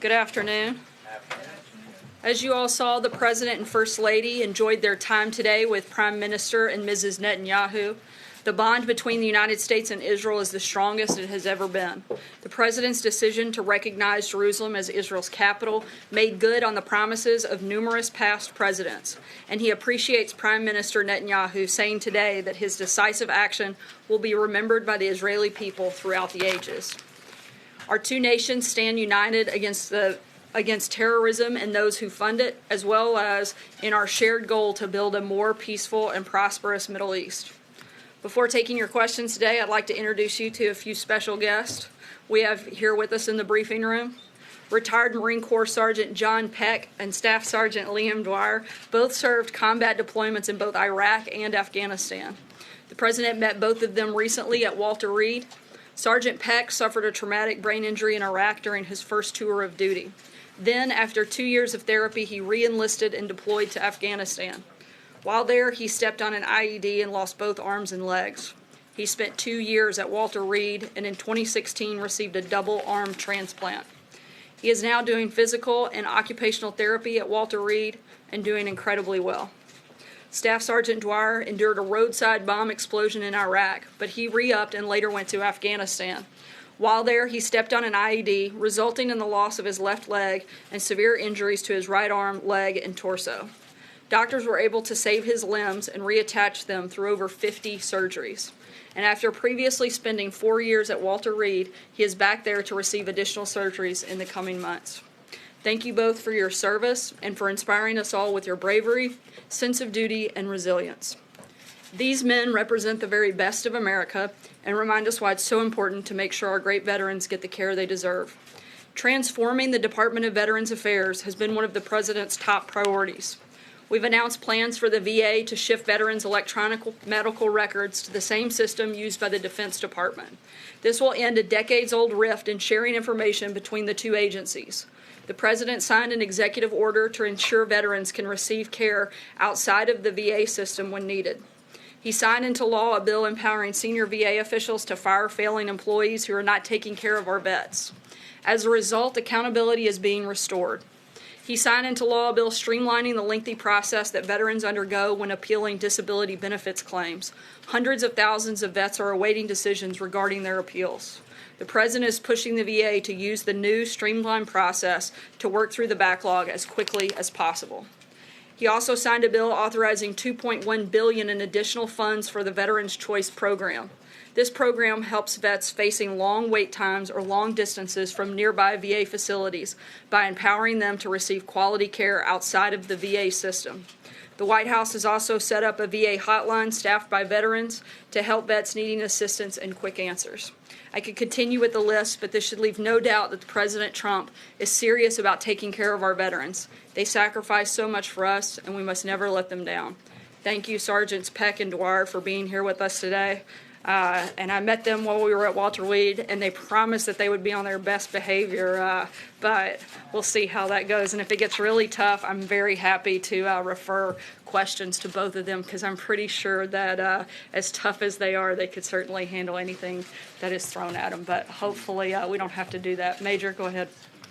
Good afternoon. As you all saw, the President and First Lady enjoyed their time today with Prime Minister and Mrs. Netanyahu. The bond between the United States and Israel is the strongest it has ever been. The President's decision to recognize Jerusalem as Israel's capital made good on the promises of numerous past presidents, and he appreciates Prime Minister Netanyahu saying today that his decisive action will be remembered by the Israeli people throughout the ages. Our two nations stand united against terrorism and those who fund it, as well as in our shared goal to build a more peaceful and prosperous Middle East. Before taking your questions today, I'd like to introduce you to a few special guests we have here with us in the briefing room. Retired Marine Corps Sergeant John Peck and Staff Sergeant Liam Dwyer both served combat deployments in both Iraq and Afghanistan. The President met both of them recently at Walter Reed. Sergeant Peck suffered a traumatic brain injury in Iraq during his first tour of duty. Then, after 2 years of therapy, he re-enlisted and deployed to Afghanistan. While there, he stepped on an IED and lost both arms and legs. He spent 2 years at Walter Reed and in 2016 received a double arm transplant. He is now doing physical and occupational therapy at Walter Reed and doing incredibly well. Staff Sergeant Dwyer endured a roadside bomb explosion in Iraq, but he re-upped and later went to Afghanistan. While there, he stepped on an IED, resulting in the loss of his left leg and severe injuries to his right arm, leg, and torso. Doctors were able to save his limbs and reattach them through over 50 surgeries. And after previously spending 4 years at Walter Reed, he is back there to receive additional surgeries in the coming months. Thank you both for your service and for inspiring us all with your bravery, sense of duty, and resilience. These men represent the very best of America and remind us why it's so important to make sure our great veterans get the care they deserve. Transforming the Department of Veterans Affairs has been one of the President's top priorities. We've announced plans for the VA to shift veterans' electronic medical records to the same system used by the Defense Department. This will end a decades-old rift in sharing information between the two agencies. The President signed an executive order to ensure veterans can receive care outside of the VA system when needed. He signed into law a bill empowering senior VA officials to fire failing employees who are not taking care of our vets. As a result, accountability is being restored. He signed into law a bill streamlining the lengthy process that veterans undergo when appealing disability benefits claims. Hundreds of thousands of vets are awaiting decisions regarding their appeals. The President is pushing the VA to use the new streamlined process to work through the backlog as quickly as possible. He also signed a bill authorizing $2.1 billion in additional funds for the Veterans Choice Program. This program helps vets facing long wait times or long distances from nearby VA facilities by empowering them to receive quality care outside of the VA system. The White House has also set up a VA hotline staffed by veterans to help vets needing assistance and quick answers. I could continue with the list, but this should leave no doubt that President Trump is serious about taking care of our veterans. They sacrifice so much for us, and we must never let them down. Thank you, Sergeants Peck and Dwyer, for being here with us today. And I met them while we were at Walter Reed, and they promised that they would be on their best behavior, but we'll see how that goes. And if it gets really tough, I'm very happy to refer questions to both of them, because I'm pretty sure that as tough as they are, they could certainly handle anything that is thrown at them. But hopefully we don't have to do that. Major, go ahead.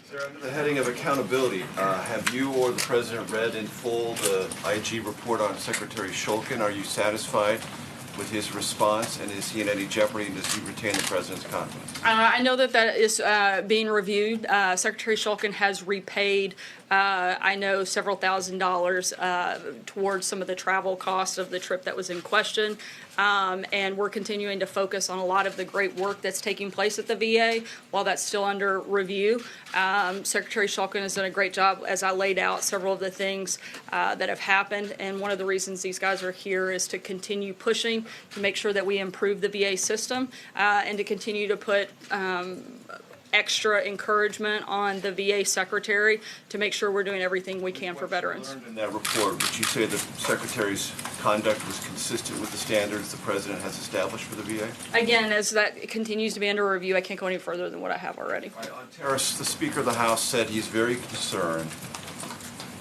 Sir, under the heading of accountability, have you or the President read in full the IG report on Secretary Shulkin? Are you satisfied with his response, and is he in any jeopardy, and does he retain the President's confidence? I know that is being reviewed. Secretary Shulkin has repaid, I know, several $1,000s towards some of the travel costs of the trip that was in question. And we're continuing to focus on a lot of the great work that's taking place at the VA while that's still under review. Secretary Shulkin has done a great job, as I laid out several of the things that have happened, and one of the reasons these guys are here is to continue pushing to make sure that we improve the VA system and to continue to put extra encouragement on the VA secretary to make sure we're doing everything we can for veterans. Learned in that report, would you say the Secretary's conduct was consistent with the standards the President has established for the VA? Again, as that continues to be under review, I can't go any further than what I have already. Right, on tariffs, the Speaker of the House said he's very concerned,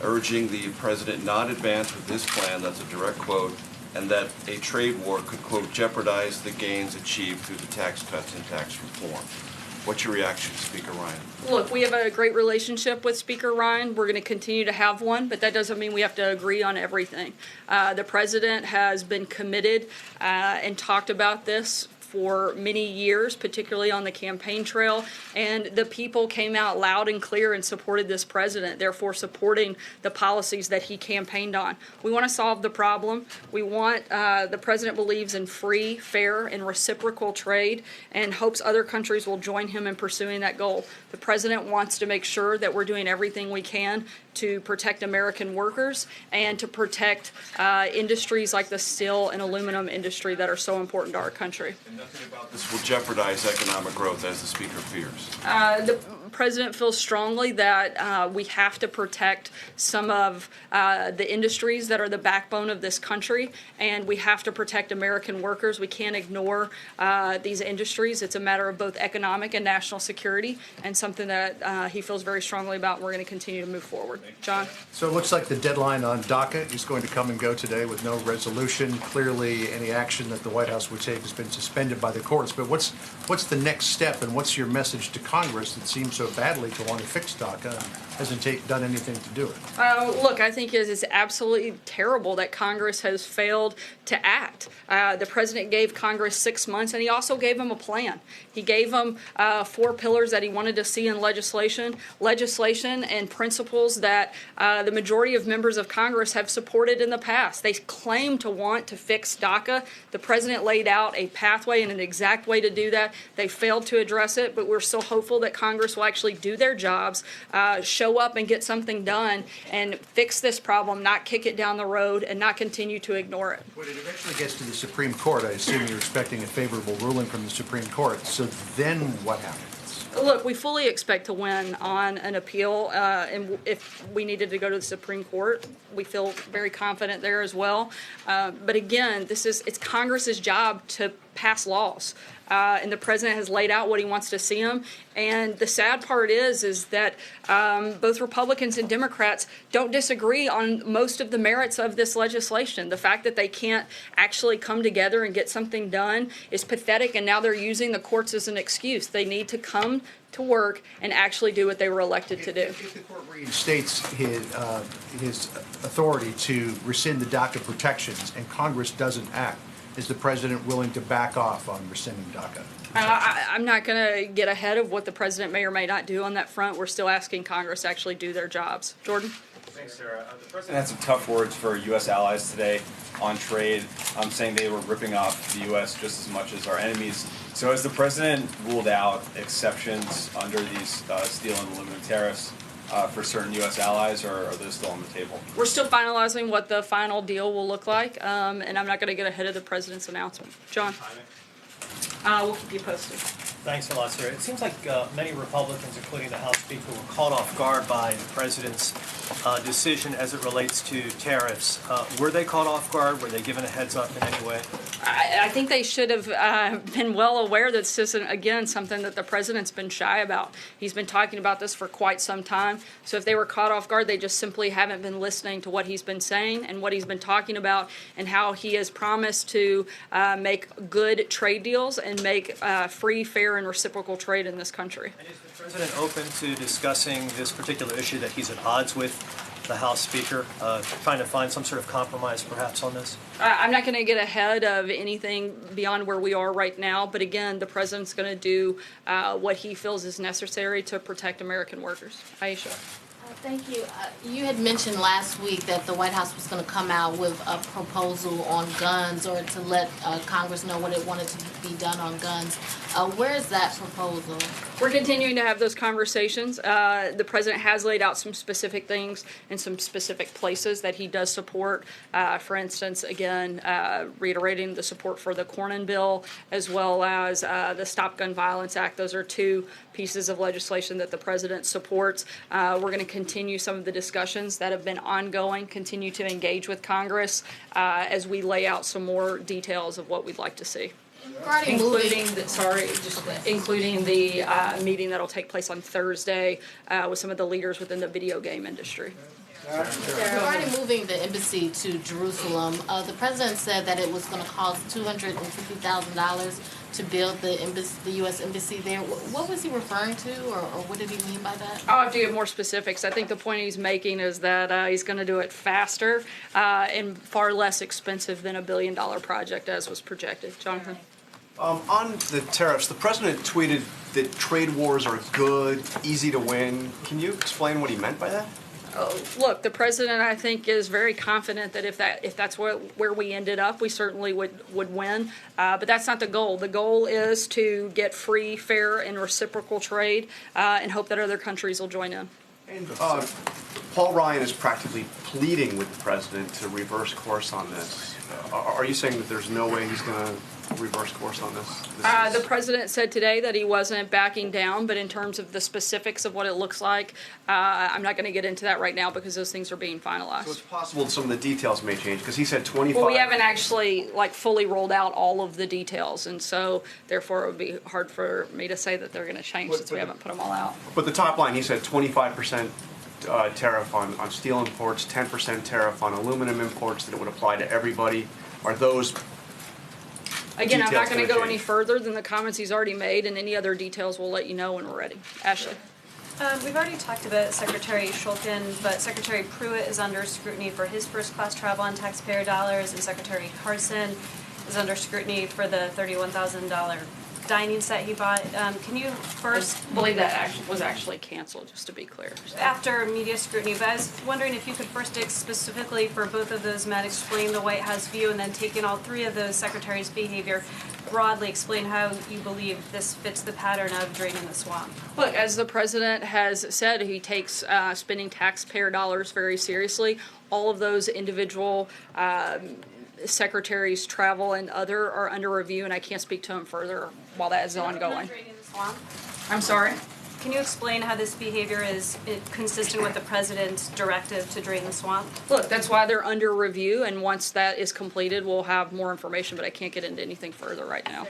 urging the President not advance with this plan, that's a direct quote, and that a trade war could, quote, jeopardize the gains achieved through the tax cuts and tax reform. What's your reaction, Speaker Ryan? Look, we have a great relationship with Speaker Ryan. We're going to continue to have one, but that doesn't mean we have to agree on everything. The president has been committed and talked about this for many years, particularly on the campaign trail, and the people came out loud and clear and supported this president, therefore supporting the policies that he campaigned on. We want to solve the problem. We want, the president believes in free, fair, and reciprocal trade and hopes other countries will join him in pursuing that goal. The president wants to make sure that we're doing everything we can to protect American workers and to protect industries like the steel and aluminum industry that are so important to our country. And nothing about this will jeopardize economic growth, as the Speaker fears. The president feels strongly that we have to protect some of the industries that are the backbone of this country, and we have to protect American workers. We can't ignore these industries. It's a matter of both economic and national security, and something that he feels very strongly about. We're going to continue to move forward. John? So it looks like the deadline on DACA is going to come and go today with no resolution. Clearly, any action that the White House would take has been suspended by the courts. But what's the next step, and what's your message to Congress that seems so badly to want to fix DACA and hasn't done anything to do it? Look, I think it's absolutely terrible that Congress has failed to act. The president gave Congress 6 months, and he also gave them a plan. He gave them 4 pillars that he wanted to see in legislation and principles that the majority of members of Congress have supported in the past. They claim to want to fix DACA. The president laid out a pathway and an exact way to do that. They failed to address it, but we're still hopeful that Congress will actually do their jobs, show up and get something done and fix this problem, not kick it down the road and not continue to ignore it. When it eventually gets to the Supreme Court, I assume you're expecting a favorable ruling from the Supreme Court. So then what happens? Look, we fully expect to win on an appeal, and if we needed to go to the Supreme Court, we feel very confident there as well. But again, it's Congress's job to pass laws. And the president has laid out what he wants to see them. And the sad part is that both Republicans and Democrats don't disagree on most of the merits of this legislation. The fact that they can't actually come together and get something done is pathetic, and now they're using the courts as an excuse. They need to come to work and actually do what they were elected to do. If the court reinstates his authority to rescind the DACA protections and Congress doesn't act, is the president willing to back off on rescinding DACA? I'm not going to get ahead of what the president may or may not do on that front. We're still asking Congress to actually do their jobs. Jordan? Thanks, Sarah. The president had some tough words for U.S. allies today on trade, saying they were ripping off the U.S. just as much as our enemies. So has the president ruled out exceptions under these steel and aluminum tariffs for certain U.S. allies, or are those still on the table? We're still finalizing what the final deal will look like, and I'm not going to get ahead of the president's announcement. John? We'll keep you posted. Thanks a lot, Sarah. It seems like many Republicans, including the House Speaker, were caught off guard by the president's decision as it relates to tariffs. Were they caught off guard? Were they given a heads up in any way? I think they should have been well aware that this isn't, again, something that the president's been shy about. He's been talking about this for quite some time. So if they were caught off guard, they just simply haven't been listening to what he's been saying and what he's been talking about and how he has promised to make good trade deals and make free, fair, and reciprocal trade in this country. And is the president open to discussing this particular issue that he's at odds with the House Speaker, trying to find some sort of compromise perhaps on this? I'm not going to get ahead of anything beyond where we are right now, but again, the president's going to do what he feels is necessary to protect American workers. Aisha. Thank you. You had mentioned last week that the White House was going to come out with a proposal on guns, or to let Congress know what it wanted to be done on guns. Where is that proposal? We're continuing to have those conversations. The president has laid out some specific things in some specific places that he does support. For instance, again, reiterating the support for the Cornyn bill, as well as the Stop Gun Violence Act. Those are 2 pieces of legislation that the president supports. We're going to continue some of the discussions that have been ongoing, continue to engage with Congress as we lay out some more details of what we'd like to see. Including the meeting that'll take place on Thursday with some of the leaders within the video game industry. Regarding moving the embassy to Jerusalem, the president said that it was going to cost $250,000 to build the embassy, the U.S. embassy there. What was he referring to, or what did he mean by that? I'll have to get more specifics. I think the point he's making is that he's going to do it faster and far less expensive than $1 billion project as was projected. Jonathan? On the tariffs, the president tweeted that trade wars are good, easy to win. Can you explain what he meant by that? Look, the president, I think, is very confident that if that's where we ended up, we certainly would win. But that's not the goal. The goal is to get free, fair, and reciprocal trade and hope that other countries will join in. And Paul Ryan is practically pleading with the president to reverse course on this. Are you saying that there's no way he's going to reverse course on this? The president said today that he wasn't backing down, but in terms of the specifics of what it looks like, I'm not going to get into that right now because those things are being finalized. So it's possible some of the details may change because he said 25. Well, we haven't actually fully rolled out all of the details, and so therefore it would be hard for me to say that they're going to change since we haven't put them all out. But the top line, he said 25% tariff on steel imports, 10% tariff on aluminum imports, that it would apply to everybody. Are those Again, I'm not going to go change? any further than the comments he's already made, and any other details we'll let you know when we're ready. Ashley. We've already talked about Secretary Shulkin, but Secretary Pruitt is under scrutiny for his first-class travel on taxpayer dollars, and Secretary Carson is under scrutiny for the $31,000 dining set he bought. Can you first... I believe that was actually canceled, just to be clear. After media scrutiny, but I was wondering if you could first specifically for both of those men explain the White House view, and then taking all three of those secretaries' behavior, broadly explain how you believe this fits the pattern of draining the swamp. Look, as the president has said, he takes spending taxpayer dollars very seriously. All of those individual secretaries' travel and other are under review, and I can't speak to them further while that is ongoing. Draining the swamp? I'm sorry? Can you explain how this behavior is consistent with the president's directive to drain the swamp? Look, that's why they're under review, and once that is completed, we'll have more information, but I can't get into anything further right now.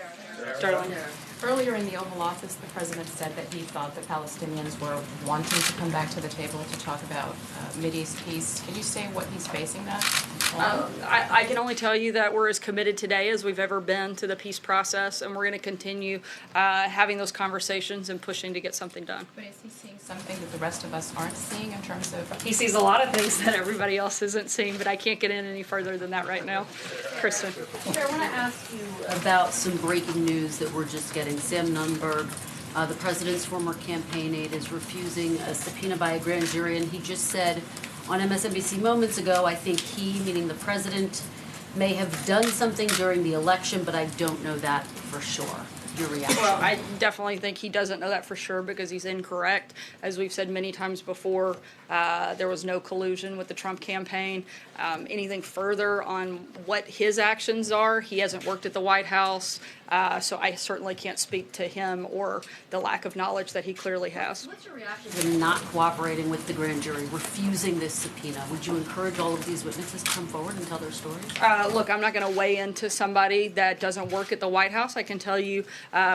Sterling. Earlier in the Oval Office, the president said that he thought the Palestinians were wanting to come back to the table to talk about Mideast peace. Can you say what he's basing that on? I can only tell you that we're as committed today as we've ever been to the peace process, and we're going to continue having those conversations and pushing to get something done. But is he seeing something that the rest of us aren't seeing in terms of... He sees a lot of things that everybody else isn't seeing, but I can't get in any further than that right now. Kristen. Chair, I want to ask you about some breaking news that we're just getting. Sam Nunberg, the president's former campaign aide, is refusing a subpoena by a grand jury, and he just said on MSNBC moments ago, I think he, meaning the president, may have done something during the election, but I don't know that for sure. Your reaction? Well, I definitely think he doesn't know that for sure because he's incorrect. As we've said many times before, there was no collusion with the Trump campaign. Anything further on what his actions are, he hasn't worked at the White House, so I certainly can't speak to him or the lack of knowledge that he clearly has. What's your reaction to not cooperating with the grand jury, refusing this subpoena? Would you encourage all of these witnesses to come forward and tell their stories? Look, I'm not going to weigh into somebody that doesn't work at the White House. I can tell you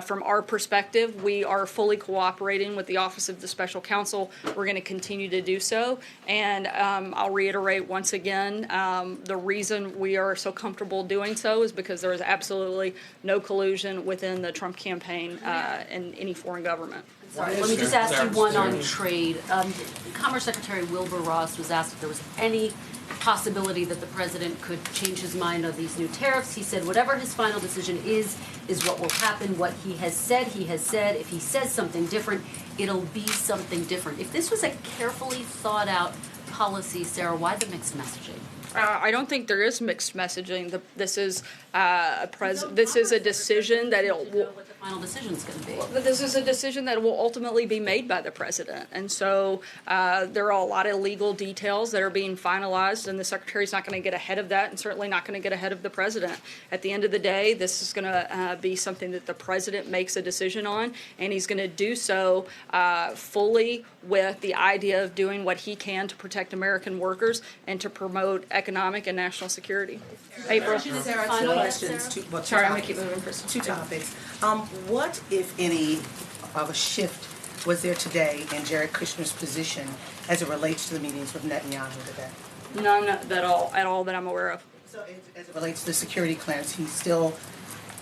from our perspective, we are fully cooperating with the Office of the Special Counsel. We're going to continue to do so. And I'll reiterate once again, the reason we are so comfortable doing so is because there is absolutely no collusion within the Trump campaign and any foreign government. Sorry, let me just ask you one on trade. Commerce Secretary Wilbur Ross was asked if there was any possibility that the president could change his mind on these new tariffs. He said whatever his final decision is what will happen. What he has said, he has said. If he says something different, it'll be something different. If this was a carefully thought out policy, Sarah, why the mixed messaging? I don't think there is mixed messaging. This is this is a decision that it will. What the final decision is going to be? But this is a decision that will ultimately be made by the president, and so there are a lot of legal details that are being finalized, and the secretary's not going to get ahead of that, and certainly not going to get ahead of the president. At the end of the day, this is going to be something that the president makes a decision on, and he's going to do so fully with the idea of doing what he can to protect American workers and to promote economic and national security. April. Sarah, two questions. Sorry, I'm going to keep moving. Two topics. What, if any, of a shift was there today in Jared Kushner's position as it relates to the meetings with Netanyahu today? None at all that I'm aware of. So as it relates to the security clearance, he's still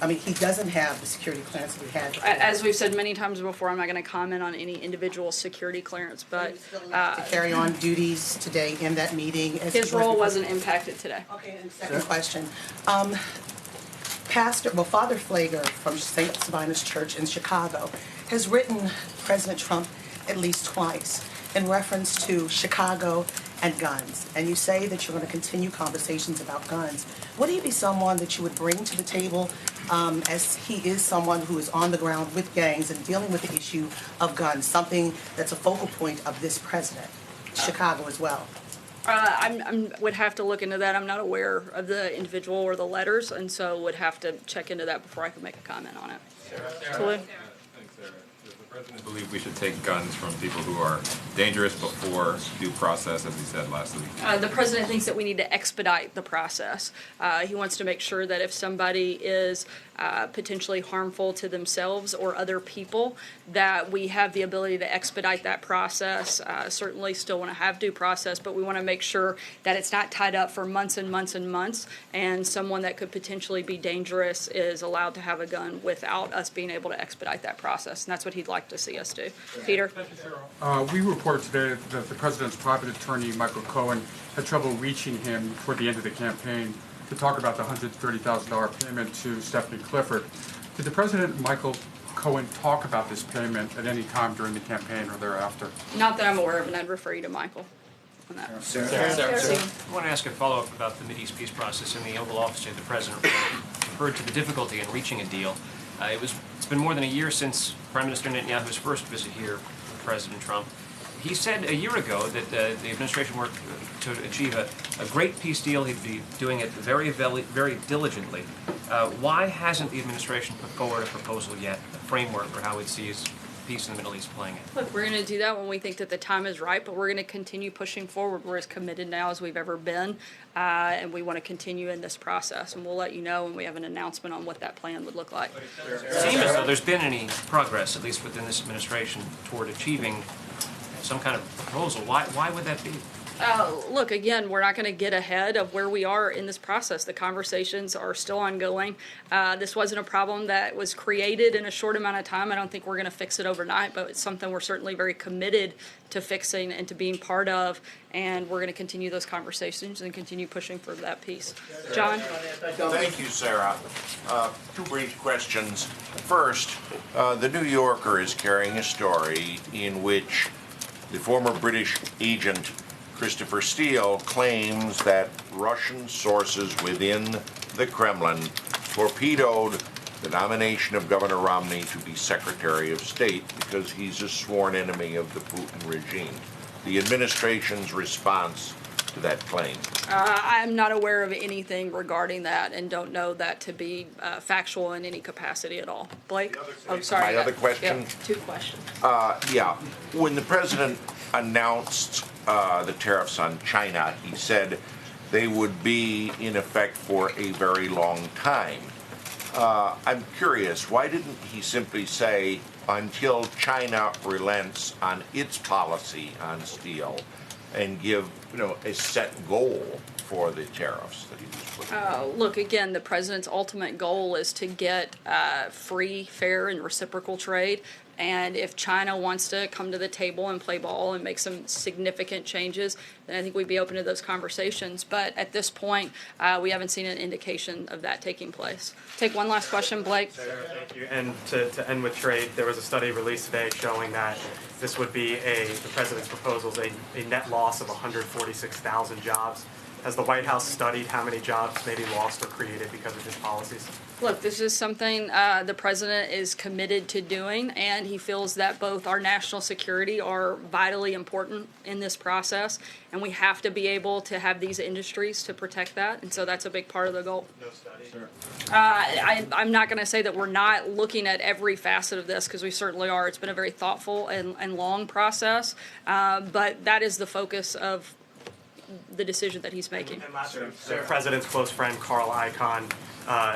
I mean, he doesn't have the security clearance that he had. As we've said many times before, I'm not going to comment on any individual security clearance, but To carry on duties today in that meeting. As his he was role the- wasn't impacted today. Okay, and second question. Father Flager from St. Sabina's Church in Chicago has written President Trump at least twice in reference to Chicago and guns. And you say that you're going to continue conversations about guns. Would he be someone that you would bring to the table, as he is someone who is on the ground with gangs and dealing with the issue of guns, something that's a focal point of this president, Chicago as well? I would have to look into that. I'm not aware of the individual or the letters, and so would have to check into that before I could make a comment on it. Tulip? Thanks, Sarah. Does the president believe we should take guns from people who are dangerous before due process, as he said last week? The president thinks that we need to expedite the process. He wants to make sure that if somebody is potentially harmful to themselves or other people, that we have the ability to expedite that process. Certainly still want to have due process, but we want to make sure that it's not tied up for months and months and months, and someone that could potentially be dangerous is allowed to have a gun without us being able to expedite that process. And that's what he'd like to see us do. Peter? We reported today that the president's private attorney, Michael Cohen, had trouble reaching him toward the end of the campaign to talk about the $130,000 payment to Stephanie Clifford. Did the president, Michael Cohen, talk about this payment at any time during the campaign or thereafter? Not that I'm aware of, and I'd refer you to Michael on that. I want to ask a follow-up about the Mideast peace process in the Oval Office of the President. Referred to the difficulty in reaching a deal. It's been more than a year since Prime Minister Netanyahu's first visit here with President Trump. He said a year ago that the administration worked to achieve a great peace deal. He'd be doing it very diligently. Why hasn't the administration put forward a proposal yet, a framework for how it sees peace in the Middle East playing it? Look, we're going to do that when we think that the time is right, but we're going to continue pushing forward. We're as committed now as we've ever been, and we want to continue in this process. And we'll let you know when we have an announcement on what that plan would look like. It seems as though there's been any progress, at least within this administration, toward achieving some kind of proposal. Why would that be? Look, again, we're not going to get ahead of where we are in this process. The conversations are still ongoing. This wasn't a problem that was created in a short amount of time. I don't think we're going to fix it overnight, but it's something we're certainly very committed to fixing and to being part of, and we're going to continue those conversations and continue pushing for that piece. John? Thank you, Sarah. Two brief questions. First, the New Yorker is carrying a story in which the former British agent Christopher Steele claims that Russian sources within the Kremlin torpedoed the nomination of Governor Romney to be Secretary of State because he's a sworn enemy of the Putin regime. The administration's response to that claim? I'm not aware of anything regarding that and don't know that to be factual in any capacity at all. Blake? Oh, sorry. My other question? Yeah, two questions. Yeah. When the president announced the tariffs on China, he said they would be in effect for a very long time. I'm curious, why didn't he simply say until China relents on its policy on steel and give, a set goal for the tariffs that he was putting? Look, again, the president's ultimate goal is to get free, fair, and reciprocal trade. And if China wants to come to the table and play ball and make some significant changes, then I think we'd be open to those conversations. But at this point, we haven't seen an indication of that taking place. Take one last question, Blake. Thank you. And to end with trade, there was a study released today showing that this would be the president's proposals, a net loss of 146,000 jobs. Has the White House studied how many jobs may be lost or created because of his policies? Look, this is something the president is committed to doing, and he feels that both our national security are vitally important in this process, and we have to be able to have these industries to protect that, and so that's a big part of the goal. No study? Sure. I'm not going to say that we're not looking at every facet of this, because we certainly are. It's been a very thoughtful and long process, but that is the focus of the decision that he's making. And last, the president's close friend, Carl Icahn,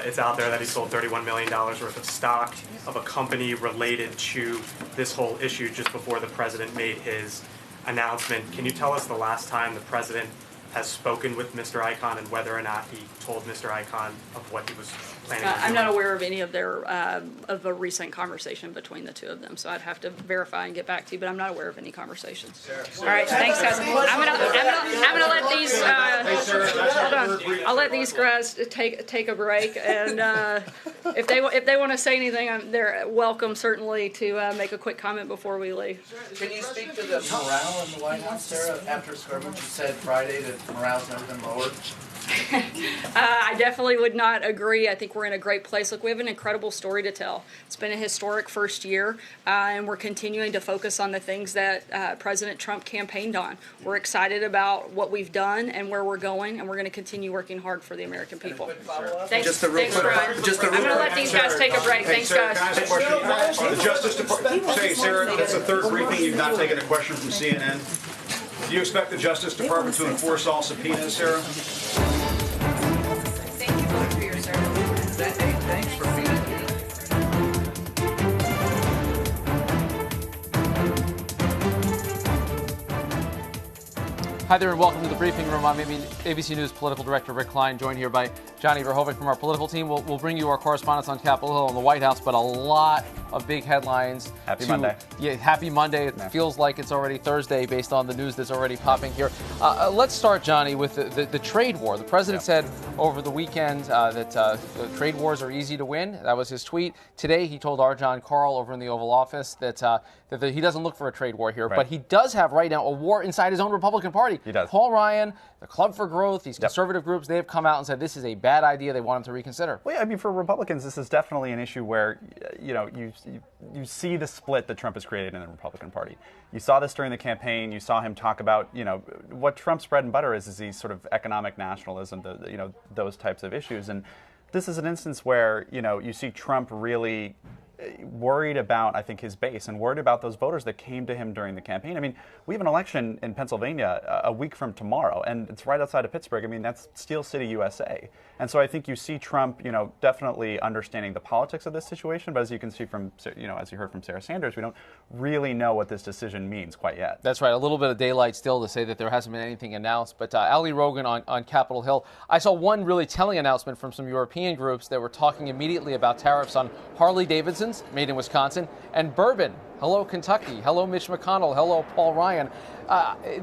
it's out there that he sold $31 million worth of stock of a company related to this whole issue just before the president made his announcement. Can you tell us the last time the president has spoken with Mr. Icahn and whether or not he told Mr. Icahn of what he was planning on doing? I'm not aware of any of their of a recent conversation between the two of them, so I'd have to verify and get back to you. But I'm not aware of any conversations. All right, thanks, guys. I'm gonna let these hold on. I'll let these guys take a break, and if they want to say anything, they're welcome certainly to make a quick comment before we leave. Can you speak to the morale in the White House, Sarah, after Scarborough? You said Friday that morale's never been lowered. I definitely would not agree. I think we're in a great place. Look, we have an incredible story to tell. It's been a historic first year, and we're continuing to focus on the things that President Trump campaigned on. We're excited about what we've done and where we're going, and we're going to continue working hard for the American people. Thanks, Brian. I'm going to let these guys take a break. Thanks, guys. Can I ask a question? The Justice Department, say, Sarah, that's the third briefing. You've not taken a question from CNN. Do you expect the Justice Department to enforce all subpoenas, Sarah? Thank you both for your service. Thanks for being here. Hi there and welcome to the briefing room. I'm ABC News political director Rick Klein, joined here by Johnny Verhoeven from our political team. We'll bring you our correspondence on Capitol Hill and the White House, but a lot of big headlines. Happy Monday. Yeah, happy Monday. It feels like it's already Thursday based on the news that's already popping here. Let's start, Johnny, with the trade war. The president said over the weekend that trade wars are easy to win. That was his tweet. Today he told our John Carl over in the Oval Office that he doesn't look for a trade war here, but he does have right now a war inside his own Republican Party. He does. Paul Ryan, the Club for Growth, these conservative groups, they have come out and said this is a bad idea. They want him to reconsider. Well, yeah, I mean, for Republicans, this is definitely an issue where, you see the split that Trump has created in the Republican Party. You saw this during the campaign. You saw him talk about, what Trump's bread and butter is these sort of economic nationalism, those types of issues. And this is an instance where, you see Trump really worried about, I think, his base and worried about those voters that came to him during the campaign. I mean, we have an election in Pennsylvania a week from tomorrow, and it's right outside of Pittsburgh. I mean, that's Steel City, USA. And so I think you see Trump, definitely understanding the politics of this situation. But as you can see from, as you heard from Sarah Sanders, we don't really know what this decision means quite yet. That's right. A little bit of daylight still to say that there hasn't been anything announced. But Ali Rogan on Capitol Hill, I saw one really telling announcement from some European groups that were talking immediately about tariffs on Harley-Davidsons, made in Wisconsin, and bourbon. Hello, Kentucky. Hello, Mitch McConnell. Hello, Paul Ryan.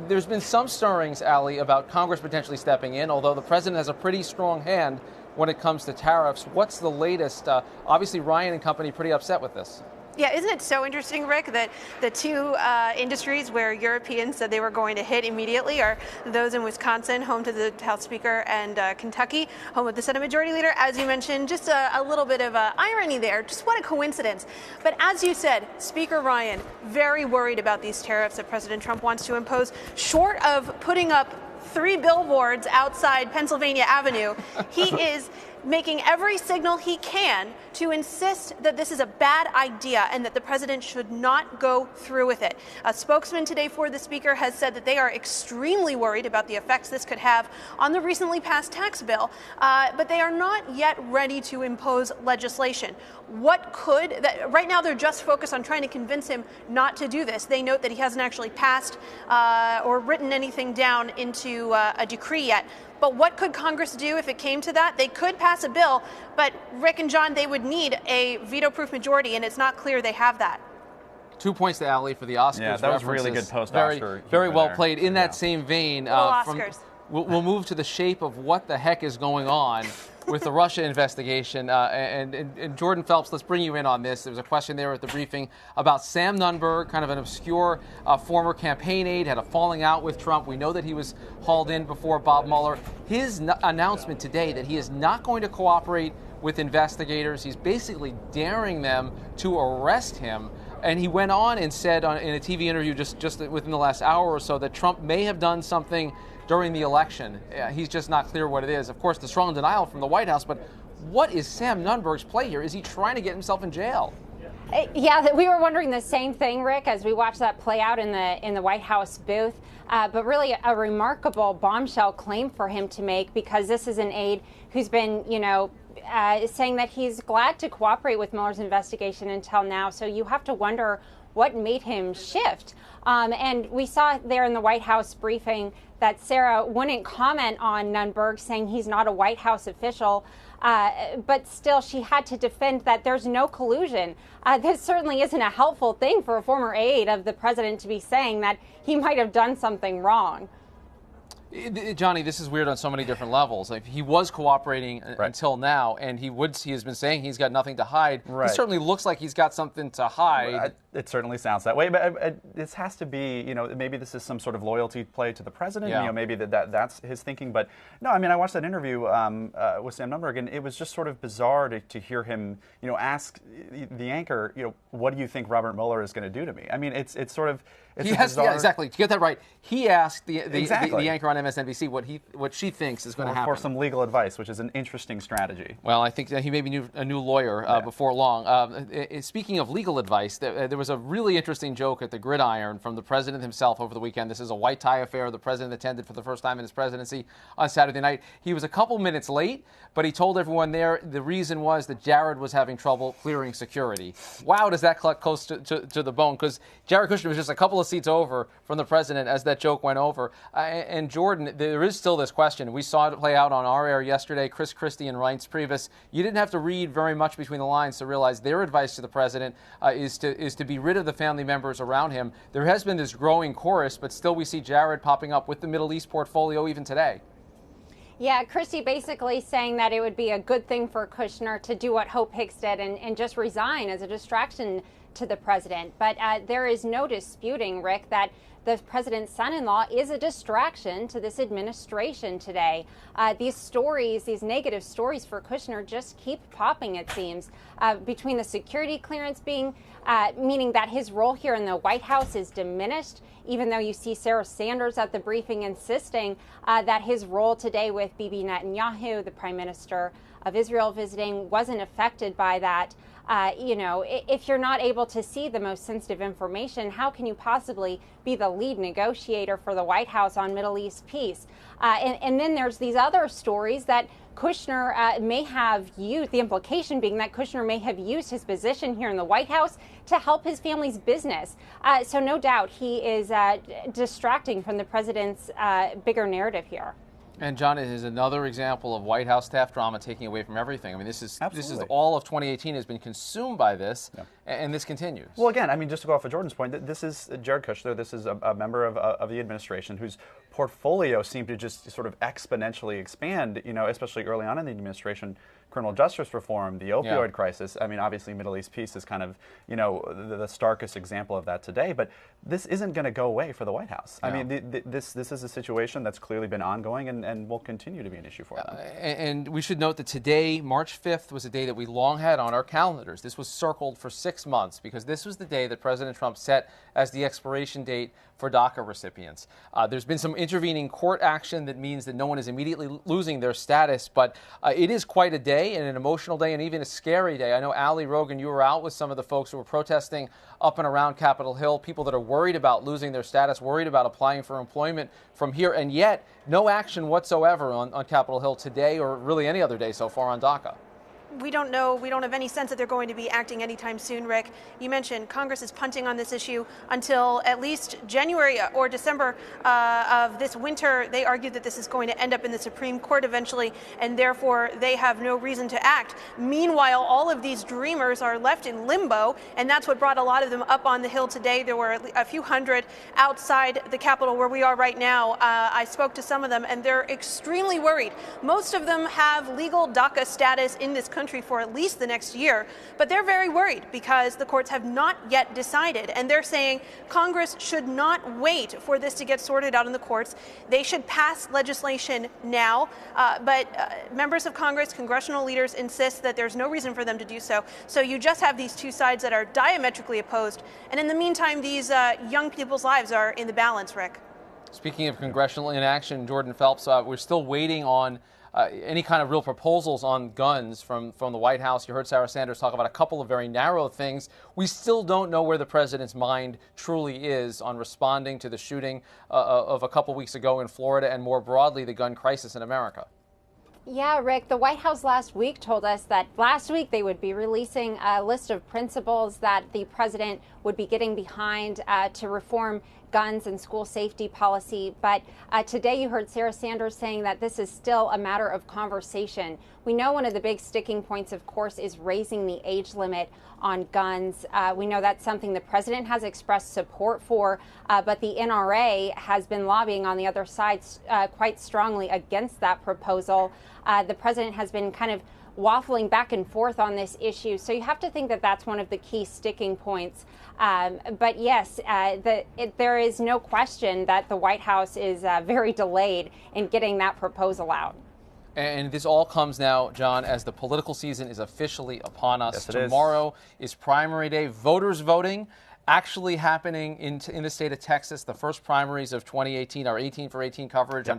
There's been some stirrings, Ali, about Congress potentially stepping in, although the president has a pretty strong hand when it comes to tariffs. What's the latest? Obviously, Ryan and company pretty upset with this. Yeah, isn't it so interesting, Rick, that the two industries where Europeans said they were going to hit immediately are those in Wisconsin, home to the House Speaker, and Kentucky, home of the Senate Majority Leader. As you mentioned, just a little bit of irony there. Just what a coincidence. But as you said, Speaker Ryan, very worried about these tariffs that President Trump wants to impose, short of putting up 3 billboards outside Pennsylvania Avenue. He is making every signal he can to insist that this is a bad idea and that the president should not go through with it. A spokesman today for the speaker has said that they are extremely worried about the effects this could have on the recently passed tax bill, but they are not yet ready to impose legislation. Right now they're just focused on trying to convince him not to do this. They note that he hasn't actually passed or written anything down into a decree yet. But what could Congress do if it came to that? They could pass a bill, but Rick and John, they would need a veto-proof majority, and it's not clear they have that. 2 points to Ali for the Oscars. Yeah, that was really good post-Oscar. Very well played. In that same vein, Oscars. We'll move to the shape of what the heck is going on with the Russia investigation. And Jordan Phelps, let's bring you in on this. There was a question there at the briefing about Sam Nunberg, kind of an obscure former campaign aide, had a falling out with Trump. We know that he was hauled in before Bob Mueller. His announcement today that he is not going to cooperate with investigators. He's basically daring them to arrest him. And he went on and said in a TV interview just within the last hour or so that Trump may have done something during the election. He's just not clear what it is. Of course, the strong denial from the White House, but what is Sam Nunberg's play here? Is he trying to get himself in jail? Yeah, we were wondering the same thing, Rick, as we watched that play out in the White House booth. But really a remarkable bombshell claim for him to make, because this is an aide who's been, saying that he's glad to cooperate with Mueller's investigation until now. So you have to wonder what made him shift. And we saw there in the White House briefing that Sarah wouldn't comment on Nunberg, saying he's not a White House official. But still, she had to defend that there's no collusion. This certainly isn't a helpful thing for a former aide of the president to be saying that he might have done something wrong. Johnny, this is weird on so many different levels. Like, he was cooperating until now, and he has been saying he's got nothing to hide. Right. It certainly looks like he's got something to hide. It certainly sounds that way, but this has to be, maybe this is some sort of loyalty play to the president. Yeah. Maybe that's his thinking. But no, I mean, I watched that interview with Sam Nunberg, and it was just sort of bizarre to hear him, ask the anchor, what do you think Robert Mueller is going to do to me? I mean, it's sort of. Yeah, exactly. To get that right, he asked the anchor on MSNBC what she thinks is going to happen. For some legal advice, which is an interesting strategy. Well, I think that he may be a new lawyer before long. Speaking of legal advice, there was a really interesting joke at the Gridiron from the president himself over the weekend. This is a white tie affair the president attended for the first time in his presidency on Saturday night. He was a couple minutes late, but he told everyone there the reason was that Jared was having trouble clearing security. Wow, does that cut close to the bone? Because Jared Kushner was just a couple of seats over from the president as that joke went over. And Jordan, there is still this question. We saw it play out on our air yesterday. Chris Christie and Reince Priebus. You didn't have to read very much between the lines to realize their advice to the president is to be rid of the family members around him. There has been this growing chorus, but still we see Jared popping up with the Middle East portfolio even today. Yeah, Christie basically saying that it would be a good thing for Kushner to do what Hope Hicks did and just resign as a distraction to the president. But there is no disputing, Rick, that the president's son-in-law is a distraction to this administration today. These stories, these negative stories for Kushner just keep popping, it seems, between the security clearance being, meaning that his role here in the White House is diminished, even though you see Sarah Sanders at the briefing insisting that his role today with Bibi Netanyahu, the Prime Minister of Israel, visiting, wasn't affected by that. If you're not able to see the most sensitive information, how can you possibly be the lead negotiator for the White House on Middle East peace? And then there's these other stories that Kushner may have used, the implication being that Kushner may have used his position here in the White House to help his family's business. So no doubt he is distracting from the president's bigger narrative here. And John, it is another example of White House staff drama taking away from everything. I mean, this is all of 2018 has been consumed by this, and this continues. Well, again, I mean, just to go off of Jordan's point, this is Jared Kushner. This is a member of the administration whose portfolio seemed to just sort of exponentially expand. Especially early on in the administration, criminal justice reform, the opioid crisis. I mean, obviously, Middle East peace is kind of the starkest example of that today. But this isn't going to go away for the White House. No. I mean, this is a situation that's clearly been ongoing and will continue to be an issue for them. And we should note that today, March 5th, was a day that we long had on our calendars. This was circled for 6 months because this was the day that President Trump set as the expiration date for DACA recipients. There's been some intervening court action that means that no one is immediately losing their status, but it is quite a day and an emotional day and even a scary day. I know, Ali Rogan, you were out with some of the folks who were protesting up and around Capitol Hill, people that are worried about losing their status, worried about applying for employment from here, and yet no action whatsoever on Capitol Hill today or really any other day so far on DACA. We don't know. We don't have any sense that they're going to be acting anytime soon, Rick. You mentioned Congress is punting on this issue until at least January or December of this winter. They argue that this is going to end up in the Supreme Court eventually, and therefore they have no reason to act. Meanwhile, all of these dreamers are left in limbo, and that's what brought a lot of them up on the Hill today. There were a few hundred outside the Capitol where we are right now. I spoke to some of them, and they're extremely worried. Most of them have legal DACA status in this country for at least the next year, but they're very worried because the courts have not yet decided, and they're saying Congress should not wait for this to get sorted out in the courts. They should pass legislation now, but members of Congress, congressional leaders insist that there's no reason for them to do so. So you just have these two sides that are diametrically opposed, and in the meantime, these young people's lives are in the balance, Rick. Speaking of congressional inaction, Jordan Phelps, we're still waiting on any kind of real proposals on guns from the White House. You heard Sarah Sanders talk about a couple of very narrow things. We still don't know where the president's mind truly is on responding to the shooting of a couple weeks ago in Florida and more broadly the gun crisis in America. Yeah, Rick, the White House last week told us that last week they would be releasing a list of principles that the president would be getting behind to reform guns and school safety policy. But today you heard Sarah Sanders saying that this is still a matter of conversation. We know one of the big sticking points, of course, is raising the age limit on guns. We know that's something the president has expressed support for, but the NRA has been lobbying on the other side quite strongly against that proposal. The president has been kind of waffling back and forth on this issue. So you have to think that that's one of the key sticking points. But yes, there is no question that the White House is very delayed in getting that proposal out. And this all comes now, John, as the political season is officially upon us. Yes, Tomorrow is primary day. Voters voting actually happening in the state of Texas. The first primaries of 2018, our 18 for 18 coverage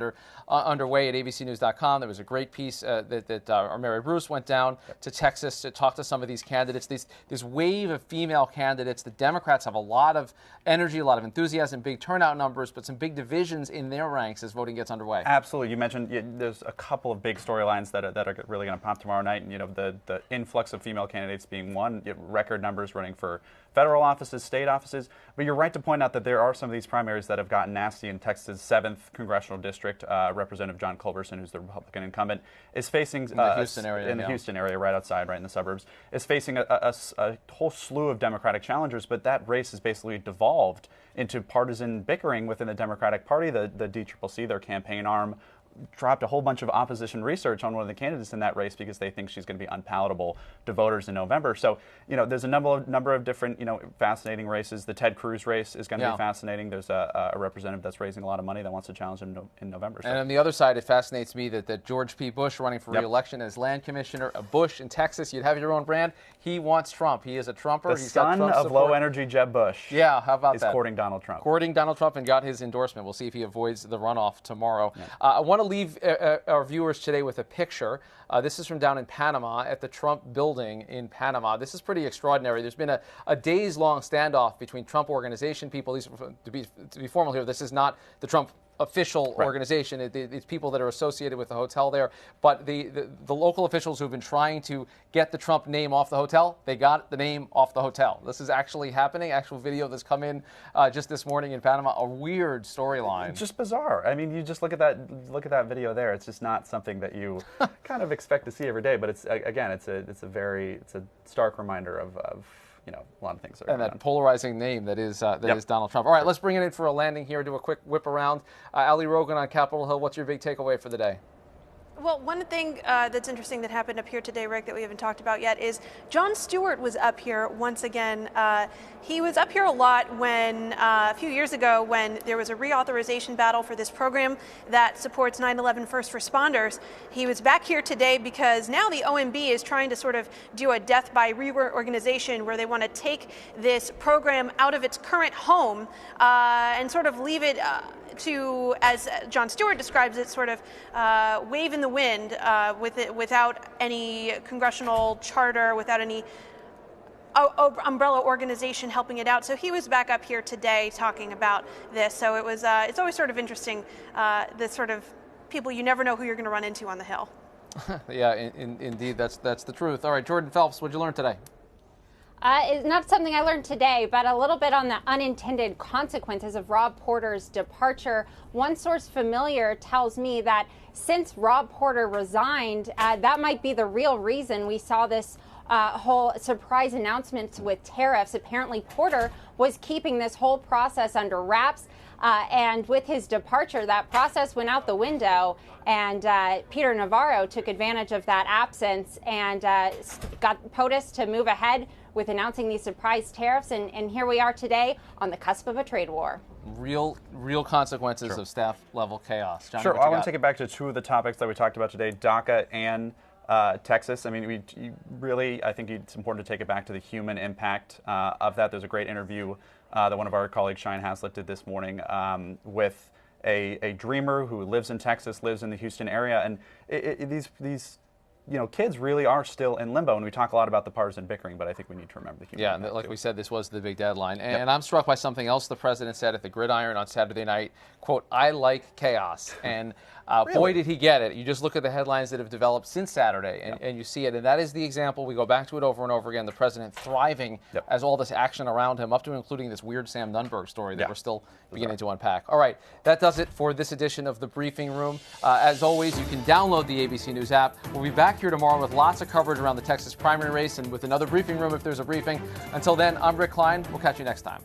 underway at abcnews.com. There was a great piece that our Mary Bruce went down to Texas to talk to some of these candidates. This wave of female candidates. The Democrats have a lot of energy, a lot of enthusiasm, big turnout numbers, but some big divisions in their ranks as voting gets underway. Absolutely. You mentioned there's a couple of big storylines that are really going to pop tomorrow night. And, the influx of female candidates being one, record numbers running for federal offices, state offices. But you're right to point out that there are some of these primaries that have gotten nasty. In Texas' 7th congressional district, Representative John Culberson, who's the Republican incumbent, is facing in the Houston area, in the Houston area, right outside, right in the suburbs, is facing a whole slew of Democratic challengers. But that race has basically devolved into partisan bickering within the Democratic Party. The DCCC, their campaign arm, dropped a whole bunch of opposition research on one of the candidates in that race because they think she's going to be unpalatable to voters in November. So, there's a number of different, fascinating races. The Ted Cruz race is going to be fascinating. There's a representative that's raising a lot of money that wants to challenge him in November. So. And on the other side, it fascinates me that George P. Bush running for re-election as land commissioner of Bush in Texas. You'd have your own brand. He wants Trump. He is a Trumper. The son of low-energy Jeb Bush. Yeah, how about that? Is courting Donald Trump. Courting Donald Trump and got his endorsement. We'll see if he avoids the runoff tomorrow. I want to leave our viewers today with a picture. This is from down in Panama at the Trump building in Panama. This is pretty extraordinary. There's been a days-long standoff between Trump organization people. To be formal here, this is not the Trump official organization. It's people that are associated with the hotel there. But the local officials who've been trying to get the Trump name off the hotel, they got the name off the hotel. This is actually happening. Actual video that's come in just this morning in Panama. A weird storyline. It's just bizarre. I mean, you just look at that video there. It's just not something that you kind of expect to see every day. But it's a stark reminder of a lot of things. And that polarizing name that is Donald Trump. All right, let's bring it in for a landing here. Do a quick whip around. Ali Rogan on Capitol Hill. What's your big takeaway for the day? Well, one thing that's interesting that happened up here today, Rick, that we haven't talked about yet is Jon Stewart was up here once again. He was up here a lot when a few years ago when there was a reauthorization battle for this program that supports 9/11 first responders. He was back here today because now the OMB is trying to sort of do a death by reorganization where they want to take this program out of its current home and sort of leave it to, as Jon Stewart describes it, sort of wave in the wind without any congressional charter, without any umbrella organization helping it out. So he was back up here today talking about this. So it was it's always sort of interesting, the sort of people you never know who you're going to run into on the Hill. Yeah, indeed, that's the truth. All right, Jordan Phelps, what'd you learn today? It's not something I learned today, but a little bit on the unintended consequences of Rob Porter's departure. One source familiar tells me that since Rob Porter resigned, that might be the real reason we saw this whole surprise announcement with tariffs. Apparently, Porter was keeping this whole process under wraps. And with his departure, that process went out the window, and Peter Navarro took advantage of that absence and got POTUS to move ahead with announcing these surprise tariffs. And here we are today on the cusp of a trade war. Real consequences of staff-level chaos. Johnny, sure. I want to take it back to two of the topics that we talked about today, DACA and Texas. I mean, I think it's important to take it back to the human impact of that. There's a great interview that one of our colleagues, Shine Haslett, did this morning with a dreamer who lives in Texas, lives in the Houston area. And these kids really are still in limbo, and we talk a lot about the partisan bickering, but I think we need to remember the human. Yeah, and like we said, this was the big deadline. And I'm struck by something else the president said at the Gridiron on Saturday night, quote, "I like chaos." And Really? boy, did he get it. You just look at the headlines that have developed since Saturday, and you see it. And that is the example. We go back to it over and over again. The president thriving as all this action around him, up to including this weird Sam Nunberg story that we're still beginning to unpack. All right, that does it for this edition of The Briefing Room. As always, you can download the ABC News app. We'll be back here tomorrow with lots of coverage around the Texas primary race and with another Briefing Room if there's a briefing. Until then, I'm Rick Klein. We'll catch you next time.